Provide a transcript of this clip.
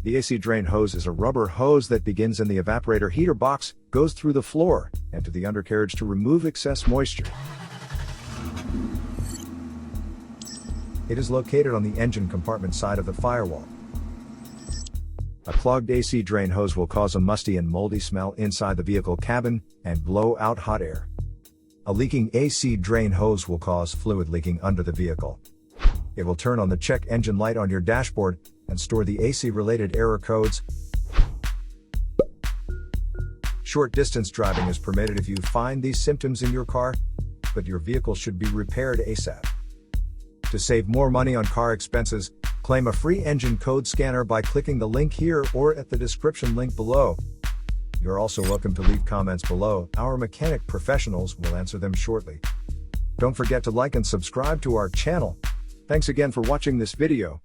The AC drain hose is a rubber hose that begins in the evaporator heater box, goes through the floor, and to the undercarriage to remove excess moisture. It is located on the engine compartment side of the firewall. A clogged AC drain hose will cause a musty and moldy smell inside the vehicle cabin and blow out hot air. A leaking AC drain hose will cause fluid leaking under the vehicle. It will turn on the check engine light on your dashboard and store the AC-related error codes. Short distance driving is permitted if you find these symptoms in your car, but your vehicle should be repaired ASAP. To save more money on car expenses, claim a free engine code scanner by clicking the link here or at the description link below. You're also welcome to leave comments below. Our mechanic professionals will answer them shortly. Don't forget to like and subscribe to our channel. Thanks again for watching this video.